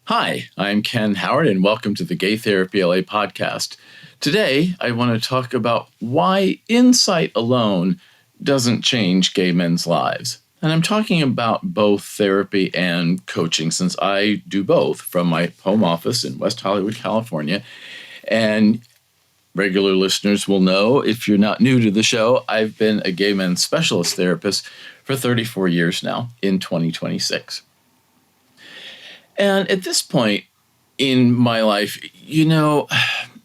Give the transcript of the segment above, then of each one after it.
Hi, I'm Ken Howard, and welcome to the Gay Therapy LA podcast. Today, I want to talk about why insight alone doesn't change gay men's lives. And I'm talking about both therapy and coaching, since I do both from my home office in West Hollywood, California. And regular listeners will know, if you're not new to the show, I've been a gay men's specialist therapist for 34 years now in 2026. And at this point in my life,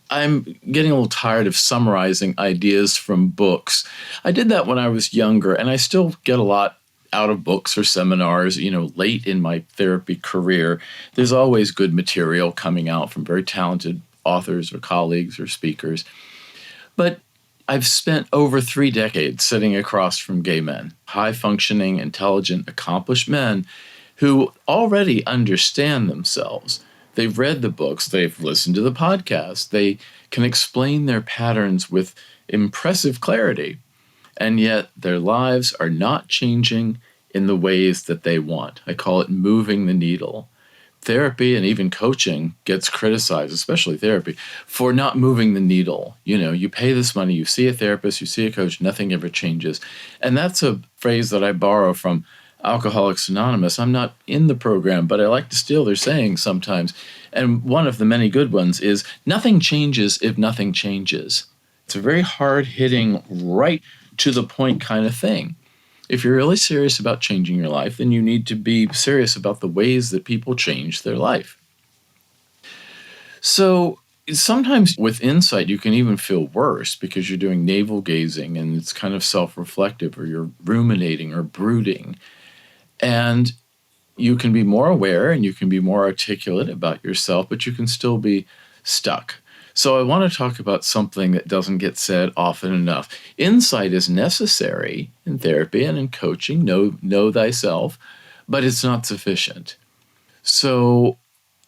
I'm getting a little tired of summarizing ideas from books. I did that when I was younger, and I still get a lot out of books or seminars, late in my therapy career. There's always good material coming out from very talented authors or colleagues or speakers. But I've spent over 3 decades sitting across from gay men, high-functioning, intelligent, accomplished men who already understand themselves. They've read the books, they've listened to the podcast, they can explain their patterns with impressive clarity, and yet their lives are not changing in the ways that they want. I call it moving the needle. Therapy and even coaching gets criticized, especially therapy, for not moving the needle. You pay this money, you see a therapist, you see a coach, nothing ever changes. And that's a phrase that I borrow from Alcoholics Anonymous. I'm not in the program, but I like to steal their sayings sometimes. And one of the many good ones is, nothing changes if nothing changes. It's a very hard-hitting, right to the point kind of thing. If you're really serious about changing your life, then you need to be serious about the ways that people change their life. So sometimes with insight, you can even feel worse because you're doing navel gazing and it's kind of self-reflective, or you're ruminating or brooding. And you can be more aware and you can be more articulate about yourself, but you can still be stuck. So I want to talk about something that doesn't get said often enough. Insight is necessary in therapy and in coaching, know thyself, but it's not sufficient. So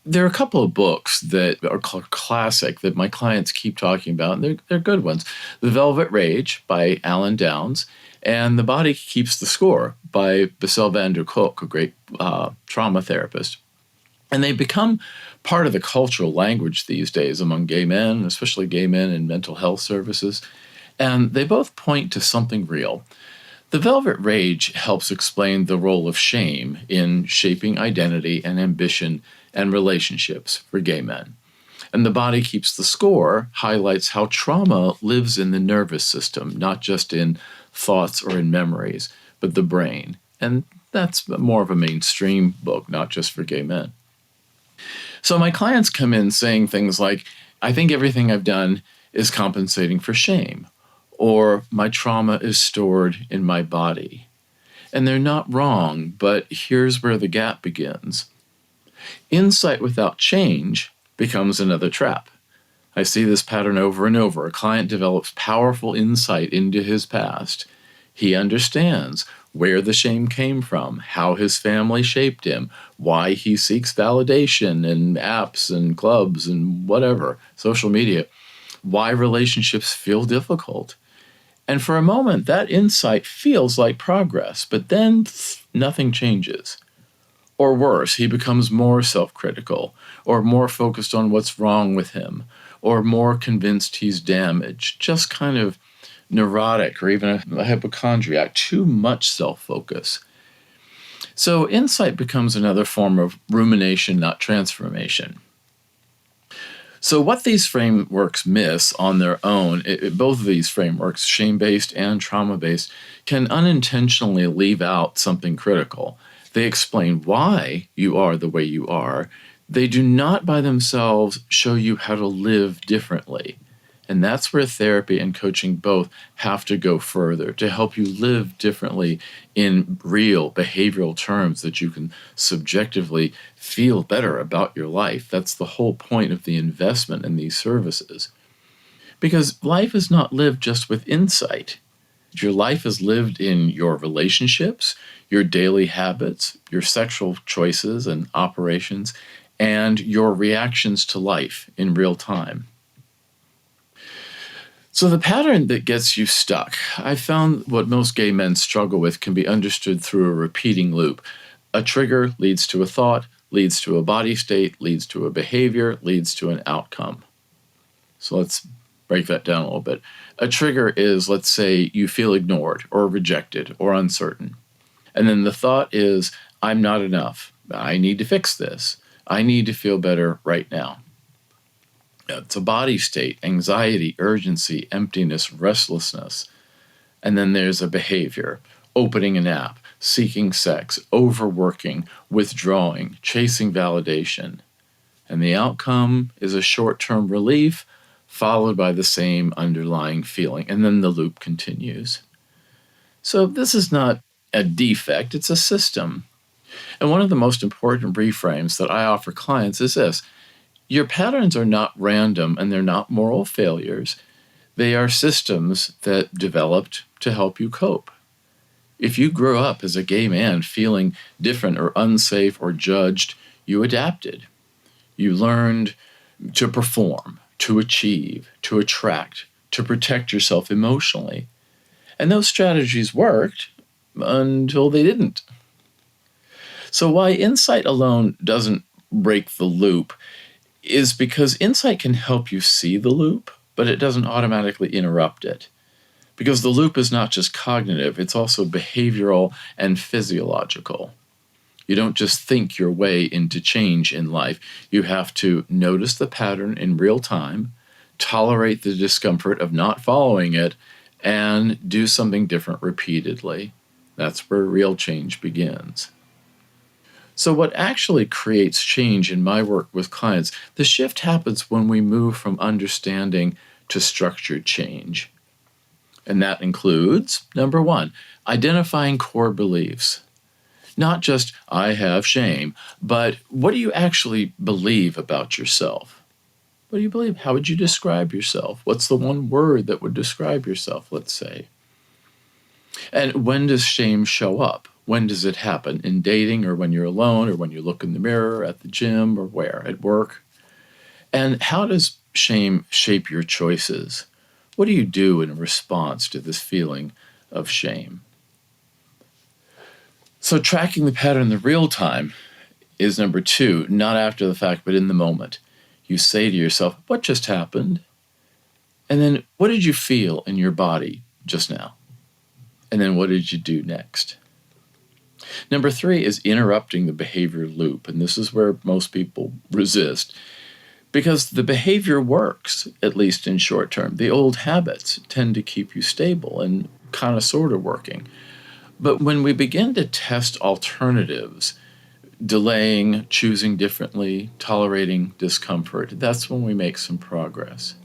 there are a couple of books that are called classic that my clients keep talking about, and they're good ones. The Velvet Rage by Alan Downs, and The Body Keeps the Score by Bessel van der Kolk, a great trauma therapist. And they become part of the cultural language these days among gay men, especially gay men in mental health services. And they both point to something real. The Velvet Rage helps explain the role of shame in shaping identity and ambition and relationships for gay men. And The Body Keeps the Score highlights how trauma lives in the nervous system, not just in thoughts or in memories, but the brain. And that's more of a mainstream book, not just for gay men. So my clients come in saying things like, I think everything I've done is compensating for shame, or my trauma is stored in my body. And they're not wrong, but here's where the gap begins. Insight without change becomes another trap. I see this pattern over and over. A client develops powerful insight into his past. He understands where the shame came from, how his family shaped him, why he seeks validation in apps and clubs and whatever, social media, why relationships feel difficult. And for a moment, that insight feels like progress, but then nothing changes. Or worse, he becomes more self-critical, or more focused on what's wrong with him, or more convinced he's damaged, just kind of neurotic or even a hypochondriac, too much self-focus. So insight becomes another form of rumination, not transformation. So what these frameworks miss on their own, both of these frameworks, shame-based and trauma-based, can unintentionally leave out something critical. They explain why you are the way you are. They do not by themselves show you how to live differently. And that's where therapy and coaching both have to go further to help you live differently in real behavioral terms that you can subjectively feel better about your life. That's the whole point of the investment in these services. Because life is not lived just with insight. Your life is lived in your relationships, your daily habits, your sexual choices and operations, and your reactions to life in real time. So the pattern that gets you stuck, I found what most gay men struggle with can be understood through a repeating loop. A trigger leads to a thought, leads to a body state, leads to a behavior, leads to an outcome. So let's break that down a little bit. A trigger is, let's say, you feel ignored or rejected or uncertain. And then the thought is, I'm not enough. I need to fix this. I need to feel better right now. It's a body state, anxiety, urgency, emptiness, restlessness. And then there's a behavior, opening an app, seeking sex, overworking, withdrawing, chasing validation. And the outcome is a short-term relief followed by the same underlying feeling. And then the loop continues. So this is not a defect, it's a system. And one of the most important reframes that I offer clients is this: your patterns are not random and they're not moral failures. They are systems that developed to help you cope. If you grew up as a gay man feeling different or unsafe or judged, you adapted. You learned to perform, to achieve, to attract, to protect yourself emotionally. And those strategies worked until they didn't. So why insight alone doesn't break the loop is because insight can help you see the loop, but it doesn't automatically interrupt it. Because the loop is not just cognitive, it's also behavioral and physiological. You don't just think your way into change in life. You have to notice the pattern in real time, tolerate the discomfort of not following it, and do something different repeatedly. That's where real change begins. So what actually creates change in my work with clients, the shift happens when we move from understanding to structured change. And that includes, number one, identifying core beliefs. Not just, I have shame, but what do you actually believe about yourself? What do you believe? How would you describe yourself? What's the one word that would describe yourself, let's say? And when does shame show up? When does it happen? In dating, or when you're alone, or when you look in the mirror, at the gym, or where? At work? And how does shame shape your choices? What do you do in response to this feeling of shame? So tracking the pattern in the real time is number two, not after the fact, but in the moment. You say to yourself, what just happened? And then what did you feel in your body just now? And then what did you do next? Number three is interrupting the behavior loop. And this is where most people resist, because the behavior works, at least in short term. The old habits tend to keep you stable and kind of sort of working. But when we begin to test alternatives, delaying, choosing differently, tolerating discomfort, that's when we make some progress.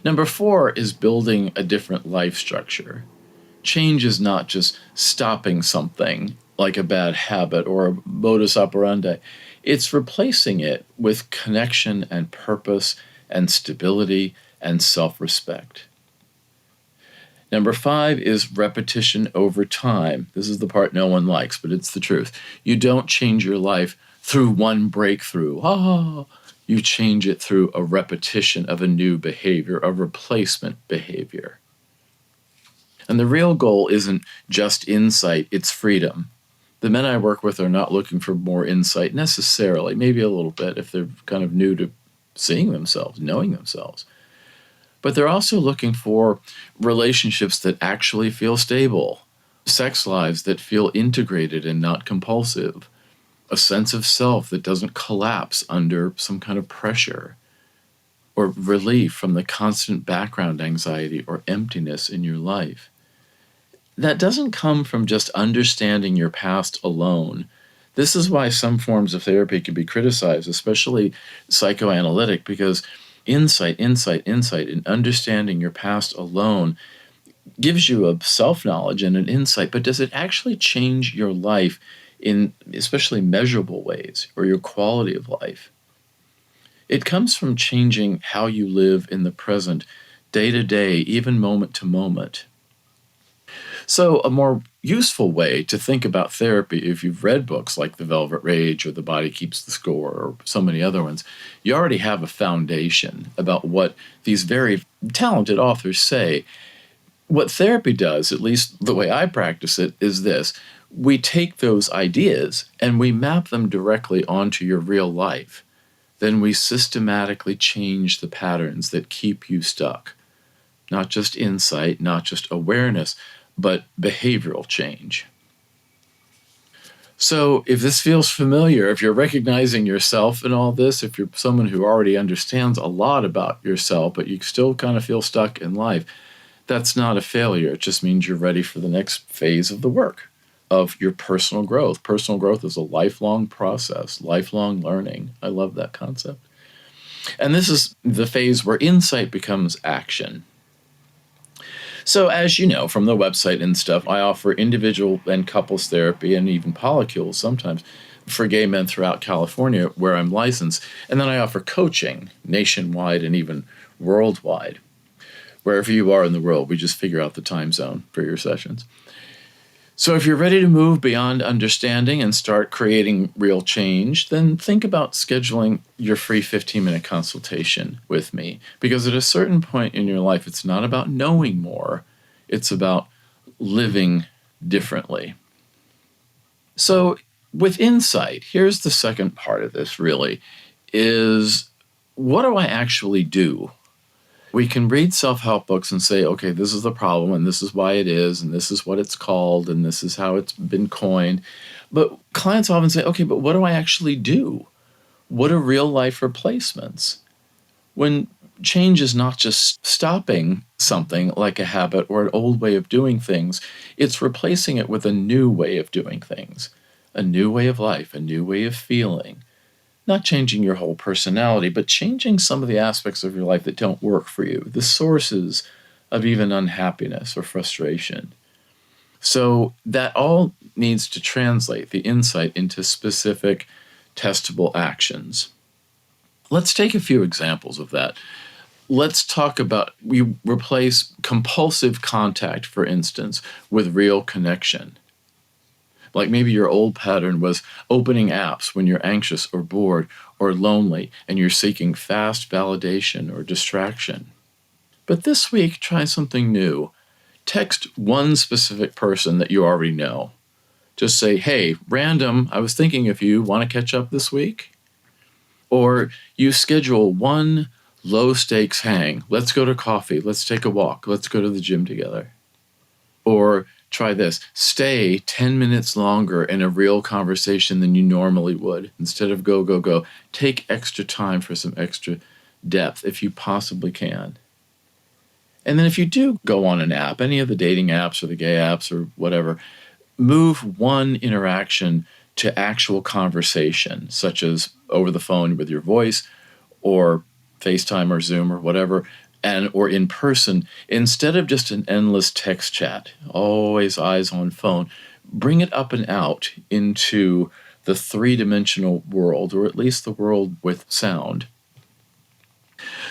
Number four is building a different life structure. Change is not just stopping something like a bad habit or a modus operandi. It's replacing it with connection and purpose and stability and self-respect. Number five is repetition over time. This is the part no one likes, but it's the truth. You don't change your life through one breakthrough. You change it through a repetition of a new behavior, a replacement behavior. And the real goal isn't just insight, it's freedom. The men I work with are not looking for more insight necessarily, maybe a little bit if they're kind of new to seeing themselves, knowing themselves. But they're also looking for relationships that actually feel stable, sex lives that feel integrated and not compulsive, a sense of self that doesn't collapse under some kind of pressure, or relief from the constant background anxiety or emptiness in your life. That doesn't come from just understanding your past alone. This is why some forms of therapy can be criticized, especially psychoanalytic, because insight, and understanding your past alone gives you a self-knowledge and an insight, but does it actually change your life in especially measurable ways, or your quality of life? It comes from changing how you live in the present, day to day, even moment to moment. So a more useful way to think about therapy, if you've read books like The Velvet Rage or The Body Keeps the Score or so many other ones, you already have a foundation about what these very talented authors say. What therapy does, at least the way I practice it, is this. we take those ideas and we map them directly onto your real life. Then we systematically change the patterns that keep you stuck. Not just insight, not just awareness, but behavioral change. So if this feels familiar, if you're recognizing yourself in all this, if you're someone who already understands a lot about yourself, but you still kind of feel stuck in life, that's not a failure. It just means you're ready for the next phase of the work of your personal growth. Personal growth is a lifelong process, lifelong learning. I love that concept. And this is the phase where insight becomes action. So, as you know from the website and stuff, I offer individual and couples therapy and even polycules sometimes for gay men throughout California where I'm licensed. And then I offer coaching nationwide and even worldwide. Wherever you are in the world, we just figure out the time zone for your sessions. So if you're ready to move beyond understanding and start creating real change, then think about scheduling your free 15-minute consultation with me. Because at a certain point in your life, it's not about knowing more, it's about living differently. So with insight, here's the second part of this really, is what do I actually do? We can read self-help books and say, okay, this is the problem, and this is why it is, and this is what it's called, and this is how it's been coined. But clients often say, okay, but what do I actually do? What are real-life replacements? When change is not just stopping something like a habit or an old way of doing things, it's replacing it with a new way of doing things, a new way of life, a new way of feeling. Not changing your whole personality, but changing some of the aspects of your life that don't work for you, the sources of even unhappiness or frustration. So that all needs to translate the insight into specific testable actions. Let's take a few examples of that. Let's talk about we replace compulsive contact, for instance, with real connection. Like maybe your old pattern was opening apps when you're anxious or bored or lonely and you're seeking fast validation or distraction. But this week, try something new. Text one specific person that you already know. Just say, hey, random, I was thinking of you, want to catch up this week? Or you schedule one low stakes hang. Let's go to coffee, let's take a walk, let's go to the gym together. Or try this, stay 10 minutes longer in a real conversation than you normally would. Instead of go, go, go, take extra time for some extra depth if you possibly can. And then if you do go on an app, any of the dating apps or the gay apps or whatever, move one interaction to actual conversation, such as over the phone with your voice or FaceTime or Zoom or whatever, and or in person, instead of just an endless text chat, always eyes on phone, bring it up and out into the three-dimensional world, or at least the world with sound.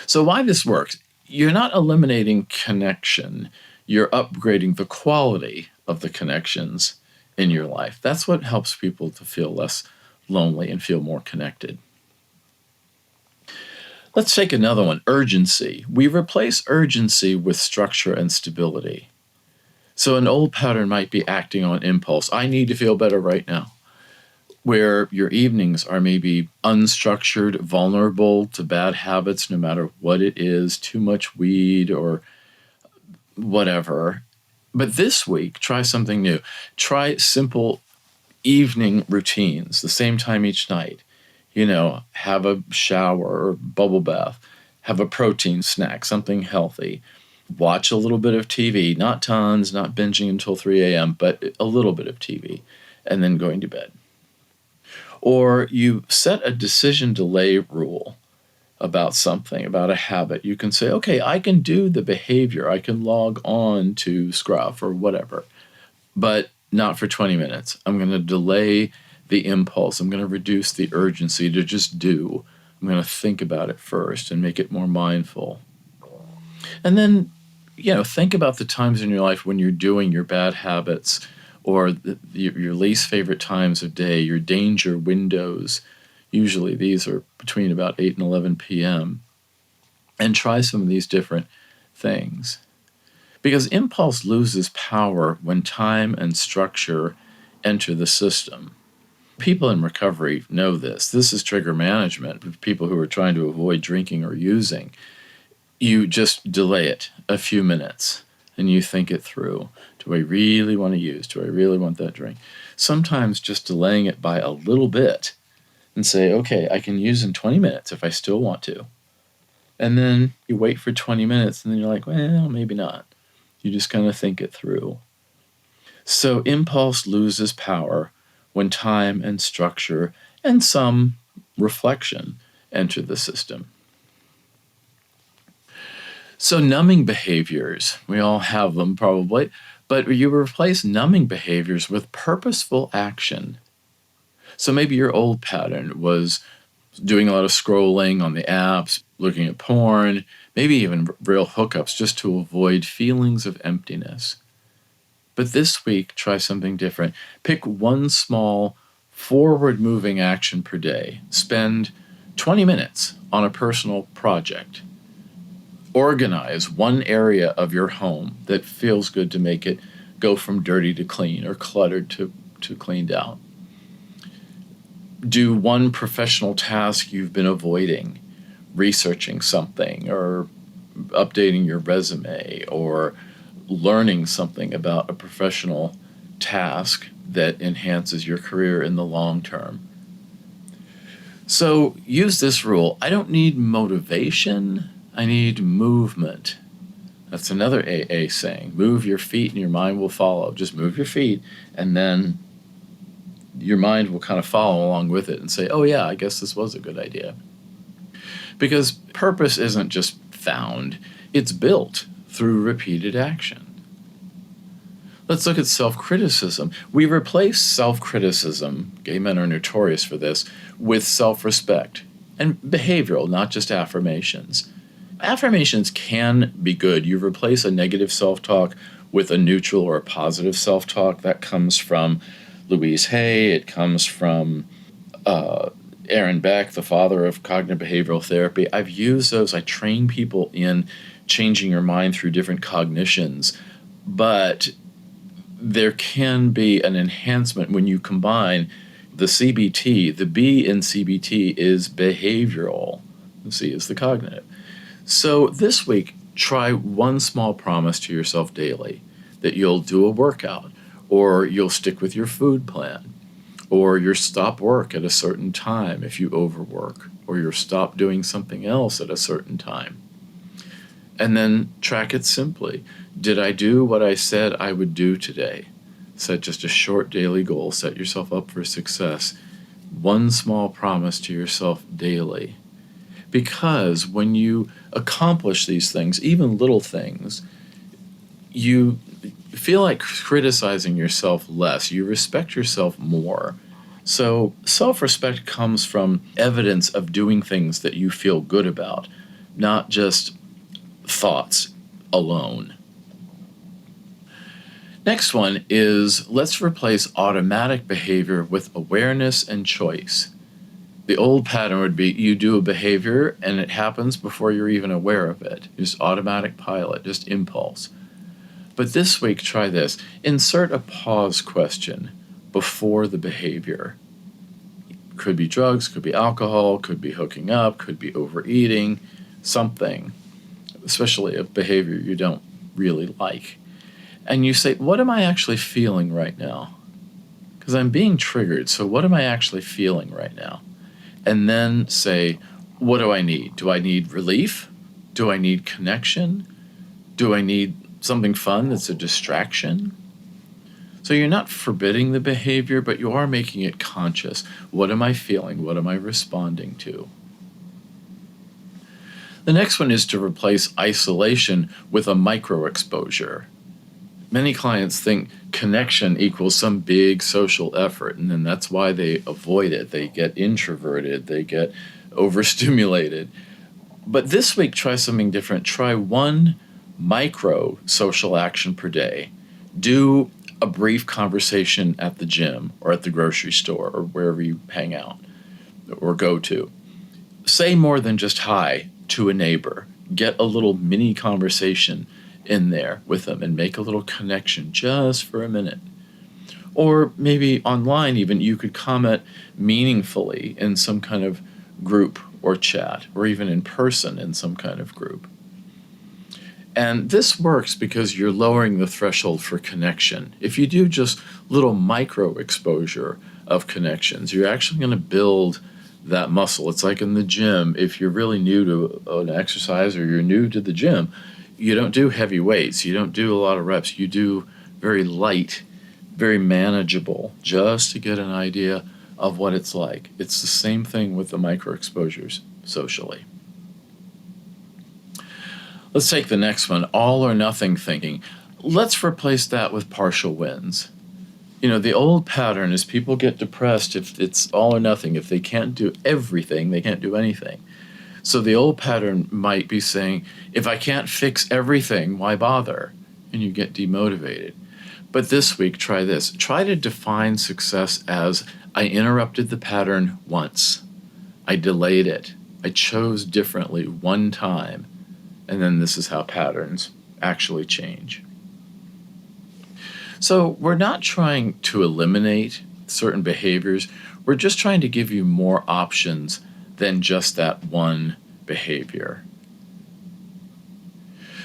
So why this works, you're not eliminating connection, you're upgrading the quality of the connections in your life. That's what helps people to feel less lonely and feel more connected. Let's take another one, urgency. We replace urgency with structure and stability. So an old pattern might be acting on impulse. I need to feel better right now. Where your evenings are maybe unstructured, vulnerable to bad habits, no matter what it is, too much weed or whatever. But this week, try something new. Try simple evening routines, the same time each night. Have a shower or bubble bath, have a protein snack, something healthy, watch a little bit of TV, not tons, not binging until 3 a.m., but a little bit of TV, and then going to bed. Or you set a decision delay rule about something, about a habit. You can say, okay, I can do the behavior. I can log on to Scruff or whatever, but not for 20 minutes. I'm going to delay the impulse. I'm going to reduce the urgency to just do. I'm going to think about it first and make it more mindful. And then, think about the times in your life when you're doing your bad habits or your least favorite times of day, your danger windows. Usually these are between about 8 and 11 p.m. And try some of these different things. Because impulse loses power when time and structure enter the system. People in recovery know this. This is trigger management. People who are trying to avoid drinking or using, you just delay it a few minutes and you think it through. Do I really want to use? Do I really want that drink? Sometimes just delaying it by a little bit and say, okay, I can use in 20 minutes if I still want to. And then you wait for 20 minutes and then you're like, well, maybe not. You just kind of think it through. So impulse loses power when time and structure and some reflection enter the system. So numbing behaviors, we all have them probably, but you replace numbing behaviors with purposeful action. So maybe your old pattern was doing a lot of scrolling on the apps, looking at porn, maybe even real hookups just to avoid feelings of emptiness. But this week, try something different. Pick one small forward-moving action per day. Spend 20 minutes on a personal project. Organize one area of your home that feels good to make it go from dirty to clean or cluttered to cleaned out. Do one professional task you've been avoiding, researching something or updating your resume or learning something about a professional task that enhances your career in the long term. So use this rule. I don't need motivation. I need movement. That's another AA saying. Move your feet and your mind will follow. Just move your feet and then your mind will kind of follow along with it and say, oh yeah, I guess this was a good idea. Because purpose isn't just found, it's built through repeated action. Let's look at self-criticism. We replace self-criticism, gay men are notorious for this, with self-respect and behavioral, not just affirmations. Affirmations can be good. You replace a negative self-talk with a neutral or a positive self-talk. That comes from Louise Hay. It comes from Aaron Beck, the father of cognitive behavioral therapy. I've used those. I train people in changing your mind through different cognitions. But there can be an enhancement when you combine the CBT. The B in CBT is behavioral. The C is the cognitive. So this week, try one small promise to yourself daily that you'll do a workout, or you'll stick with your food plan, or you'll stop work at a certain time if you overwork, or you'll stop doing something else at a certain time. And then track it simply. Did I do what I said I would do today? Set just a short daily goal. Set yourself up for success. One small promise to yourself daily. Because when you accomplish these things, even little things, you feel like criticizing yourself less. You respect yourself more. So self-respect comes from evidence of doing things that you feel good about, not just thoughts alone. Next one is, let's replace automatic behavior with awareness and choice. The old pattern would be you do a behavior and it happens before you're even aware of it. Just automatic pilot, just impulse. But this week, try this. Insert a pause question before the behavior. Could be drugs, could be alcohol, could be hooking up, could be overeating, something, especially a behavior you don't really like. And you say, what am I actually feeling right now? Because I'm being triggered, so what am I actually feeling right now? And then say, what do I need? Do I need relief? Do I need connection? Do I need something fun that's a distraction? So you're not forbidding the behavior, but you are making it conscious. What am I feeling? What am I responding to? The next one is to replace isolation with a micro-exposure. Many clients think connection equals some big social effort, and then that's why they avoid it. They get introverted, they get overstimulated. But this week, try something different. Try one micro social action per day. Do a brief conversation at the gym or at the grocery store or wherever you hang out or go to. Say more than just hi to a neighbor. Get a little mini conversation in there with them and make a little connection just for a minute. Or maybe online even, you could comment meaningfully in some kind of group or chat, or even in person in some kind of group. And this works because you're lowering the threshold for connection. If you do just little micro exposure of connections, you're actually going to build that muscle. It's like in the gym. If you're really new to an exercise or you're new to the gym, you don't do heavy weights. You don't do a lot of reps. You do very light, very manageable, just to get an idea of what it's like. It's the same thing with the micro exposures socially. Let's take the next one, all or nothing thinking. Let's replace that with partial wins. The old pattern is people get depressed if it's all or nothing. If they can't do everything, they can't do anything. So the old pattern might be saying, if I can't fix everything, why bother? And you get demotivated. But this week, try this. Try to define success as, I interrupted the pattern once. I delayed it. I chose differently one time. And then this is how patterns actually change. So we're not trying to eliminate certain behaviors. We're just trying to give you more options than just that one behavior.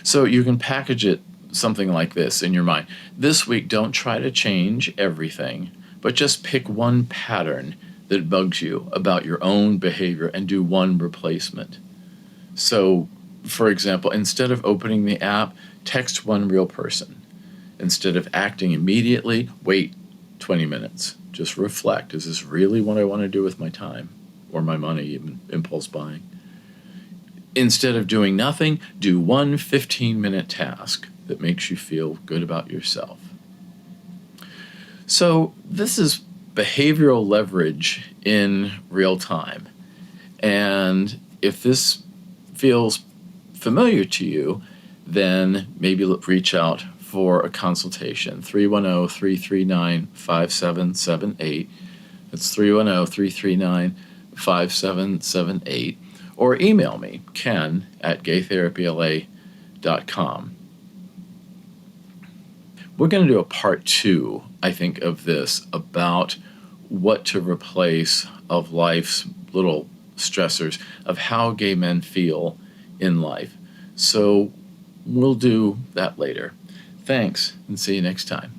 So you can package it something like this in your mind. This week, don't try to change everything, but just pick one pattern that bugs you about your own behavior and do one replacement. So, for example, instead of opening the app, text one real person. Instead of acting immediately, wait 20 minutes. Just reflect. Is this really what I want to do with my time or my money, even impulse buying? Instead of doing nothing, do one 15-minute task that makes you feel good about yourself. So this is behavioral leverage in real time. And if this feels familiar to you, then maybe reach out for a consultation. 310-339-5778. That's 310-339-5778. Or email me, ken@gaytherapyla.com. We're going to do a part 2, I think, of this about what to replace of life's little stressors, of how gay men feel in life. So we'll do that later. Thanks, and see you next time.